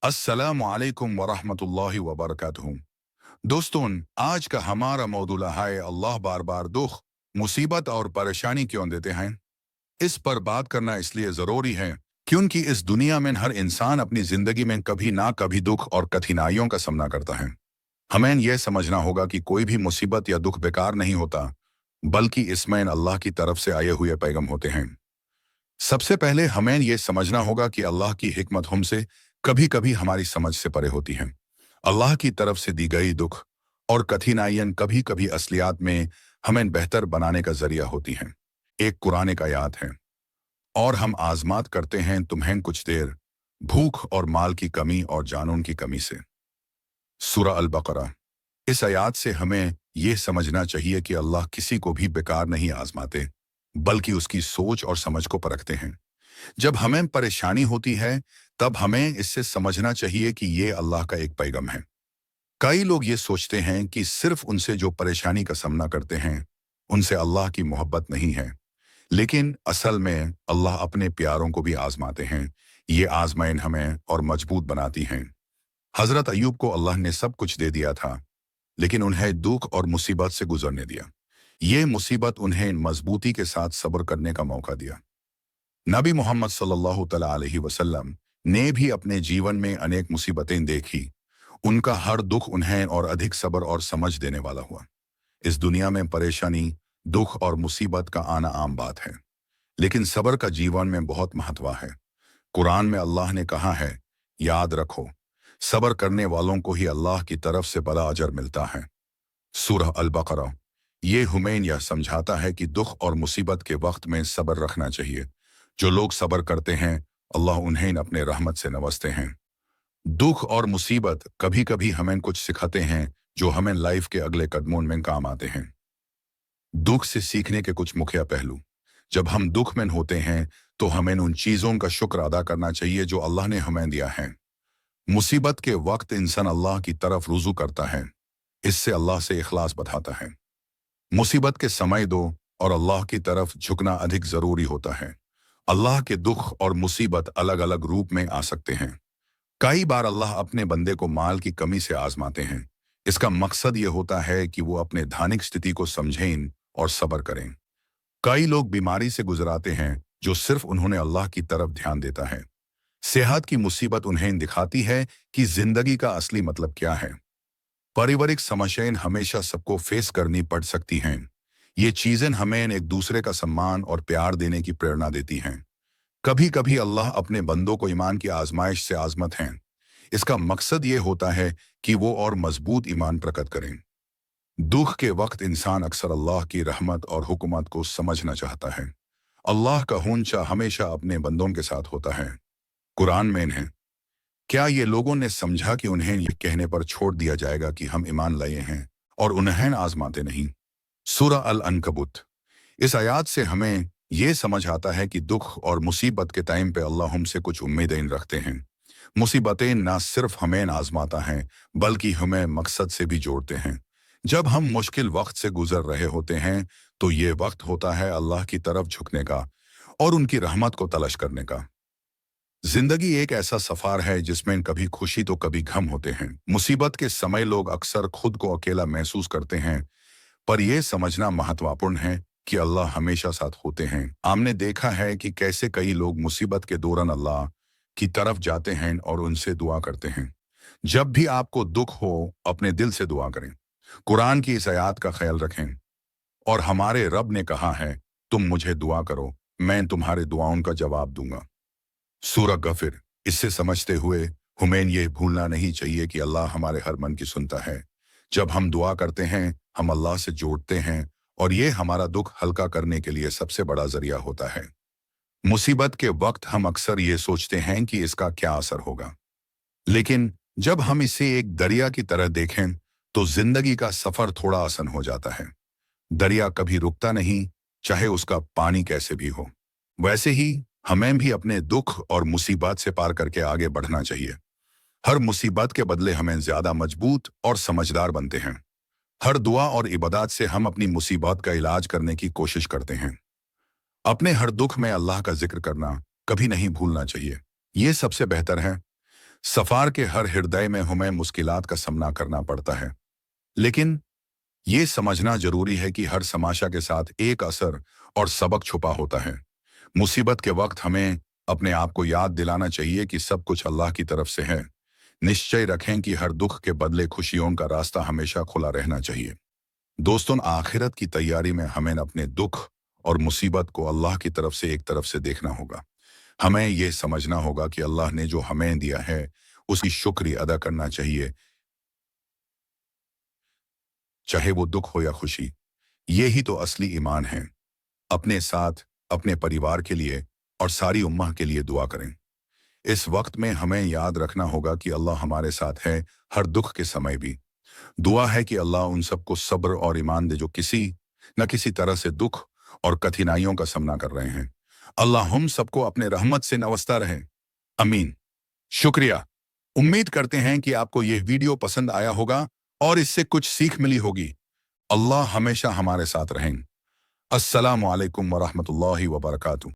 अस्सलाम वालेकुम वरहमतुल्लाहि वबरकातुहू। दोस्तों, आज का हमारा मौदूला है अल्लाह बार बार दुख, मुसीबत और परेशानी क्यों देते हैं। इस पर बात करना इसलिए ज़रूरी है क्योंकि इस दुनिया में हर इंसान अपनी ज़िंदगी में कभी ना कभी दुख और कठिनाइयों का सामना करता है। हमें यह समझना होगा कि कोई भी मुसीबत या दुख बेकार नहीं होता, बल्कि इसमें अल्लाह की तरफ से आए हुए पैगाम होते हैं। सबसे पहले हमें यह समझना होगा कि अल्लाह की हिकमत हमसे कभी कभी हमारी समझ से परे होती है। अल्लाह की तरफ से दी गई दुख और कठिनाइयां कभी कभी असलियत में हमें बेहतर बनाने का जरिया होती हैं। एक कुरान का आयत है, और हम आजमात करते हैं तुम्हें कुछ देर भूख और माल की कमी और जानून की कमी से। सूरा अल बकरा। इस आयत से हमें यह समझना चाहिए कि अल्लाह किसी को भी बेकार नहीं आजमाते, बल्कि उसकी सोच और समझ को परखते हैं। जब हमें परेशानी होती है, तब हमें इससे समझना चाहिए कि ये अल्लाह का एक पैगाम है। कई लोग ये सोचते हैं कि सिर्फ उनसे जो परेशानी का सामना करते हैं, उनसे अल्लाह की मोहब्बत नहीं है। लेकिन असल में अल्लाह अपने प्यारों को भी आजमाते हैं। ये आजमाइन हमें और मजबूत बनाती हैं। हजरत अय्यूब को अल्लाह ने सब कुछ दे दिया था, लेकिन उन्हें दुख और मुसीबत से गुजरने दिया। ये मुसीबत उन्हें मजबूती के साथ सब्र करने का मौका दिया। नबी मोहम्मद सल्लल्लाहु तआला अलैहि वसल्लम ने भी अपने जीवन में अनेक मुसीबतें देखी। उनका हर दुख उन्हें और अधिक सब्र और समझ देने वाला हुआ। इस दुनिया में परेशानी, दुख और मुसीबत का आना आम बात है, लेकिन सब्र का जीवन में बहुत महत्व है। कुरान में अल्लाह ने कहा है, याद रखो, सब्र करने वालों को ही अल्लाह की तरफ से बड़ा अजर मिलता है। सूरह अल बकरा। ये हमें यह समझाता है कि दुख और मुसीबत के वक्त में सब्र रखना चाहिए। जो लोग सब्र करते हैं, अल्लाह उन्हें अपने रहमत से नवाजते हैं। दुख और मुसीबत कभी कभी हमें कुछ सिखाते हैं जो हमें लाइफ के अगले कदमों में काम आते हैं। दुख से सीखने के कुछ मुख्य पहलू। जब हम दुख में होते हैं, तो हमें उन चीज़ों का शुक्र अदा करना चाहिए जो अल्लाह ने हमें दिया है। मुसीबत के वक्त इंसान अल्लाह की तरफ रुजू करता है। इससे अल्लाह से इखलास बढ़ाता है। मुसीबत के समय दो और अल्लाह की तरफ झुकना अधिक ज़रूरी होता है। अल्लाह के दुख और मुसीबत अलग अलग रूप में आ सकते हैं। कई बार अल्लाह अपने बंदे को माल की कमी से आजमाते हैं। इसका मकसद ये होता है कि वो अपने धार्मिक स्थिति को समझें और सब्र करें। कई लोग बीमारी से गुजराते हैं, जो सिर्फ उन्होंने अल्लाह की तरफ ध्यान देता है। सेहत की मुसीबत उन्हें दिखाती है कि जिंदगी का असली मतलब क्या है। पारिवारिक समस्याएं हमेशा सबको फेस करनी पड़ सकती हैं। ये चीजें हमें एक दूसरे का सम्मान और प्यार देने की प्रेरणा देती हैं। कभी कभी अल्लाह अपने बंदों को ईमान की आजमाइश से आजमत हैं। इसका मकसद ये होता है कि वो और मजबूत ईमान प्रकट करें। दुख के वक्त इंसान अक्सर अल्लाह की रहमत और हुकूमत को समझना चाहता है। अल्लाह का हुंचा हमेशा अपने बंदों के साथ होता है। कुरान में है, क्या ये लोगों ने समझा कि उन्हें ये कहने पर छोड़ दिया जाएगा कि हम ईमान लाए हैं और उन्हें आजमाते नहीं। सूरह अल अनकबूत। इस आयत से हमें यह समझ आता है कि दुख और मुसीबत के टाइम पे अल्लाह हमसे कुछ उम्मीदें रखते हैं। मुसीबतें ना सिर्फ हमें आजमाता हैं, बल्कि हमें मकसद से भी जोड़ते हैं। जब हम मुश्किल वक्त से गुजर रहे होते हैं, तो ये वक्त होता है अल्लाह की तरफ झुकने का और उनकी रहमत को तलाश करने का। जिंदगी एक ऐसा सफर है जिसमें कभी खुशी तो कभी गम होते हैं। मुसीबत के समय लोग अक्सर खुद को अकेला महसूस करते हैं, पर यह समझना महत्वपूर्ण है कि अल्लाह हमेशा साथ होते हैं। हमने देखा है कि कैसे कई लोग मुसीबत के दौरान अल्लाह की तरफ जाते हैं और उनसे दुआ करते हैं। जब भी आपको दुख हो, अपने दिल से दुआ करें। कुरान की इस आयत का ख्याल रखें, और हमारे रब ने कहा है, तुम मुझे दुआ करो, मैं तुम्हारे दुआओं का जवाब दूंगा। सूरह गफिर। इससे समझते हुए हमें यह भूलना नहीं चाहिए कि अल्लाह हमारे हर मन की सुनता है। जब हम दुआ करते हैं, हम अल्लाह से जोड़ते हैं, और ये हमारा दुख हल्का करने के लिए सबसे बड़ा जरिया होता है। मुसीबत के वक्त हम अक्सर ये सोचते हैं कि इसका क्या असर होगा, लेकिन जब हम इसे एक दरिया की तरह देखें, तो जिंदगी का सफर थोड़ा आसान हो जाता है। दरिया कभी रुकता नहीं, चाहे उसका पानी कैसे भी हो। वैसे ही हमें भी अपने दुख और मुसीबत से पार करके आगे बढ़ना चाहिए। हर मुसीबत के बदले हमें ज्यादा मजबूत और समझदार बनते हैं। हर दुआ और इबादत से हम अपनी मुसीबत का इलाज करने की कोशिश करते हैं। अपने हर दुख में अल्लाह का जिक्र करना कभी नहीं भूलना चाहिए। ये सबसे बेहतर है। सफार के हर हृदय में हमें मुश्किलात का सामना करना पड़ता है, लेकिन ये समझना जरूरी है कि हर समाशा के साथ एक असर और सबक छुपा होता है। मुसीबत के वक्त हमें अपने आप को याद दिलाना चाहिए कि सब कुछ अल्लाह की तरफ से है। निश्चय रखें कि हर दुख के बदले खुशियों का रास्ता हमेशा खुला रहना चाहिए। दोस्तों, आखिरत की तैयारी में हमें अपने दुख और मुसीबत को अल्लाह की तरफ से देखना होगा। हमें यह समझना होगा कि अल्लाह ने जो हमें दिया है उसकी शुक्रिया अदा करना चाहिए, चाहे वो दुख हो या खुशी। यही तो असली ईमान है। अपने साथ, अपने परिवार के लिए और सारी उम्मह के लिए दुआ करें। इस वक्त में हमें याद रखना होगा कि अल्लाह हमारे साथ है, हर दुख के समय भी। दुआ है कि अल्लाह उन सबको सब्र और ईमान दे जो किसी न किसी तरह से दुख और कठिनाइयों का सामना कर रहे हैं। अल्लाह हम सबको अपने रहमत से नवाजता रहे। अमीन। शुक्रिया। उम्मीद करते हैं कि आपको यह वीडियो पसंद आया होगा और इससे कुछ सीख मिली होगी। अल्लाह हमेशा हमारे साथ रहें। अस्सलामु अलैकुम वरहमतुल्लाहि वबरकातुहू।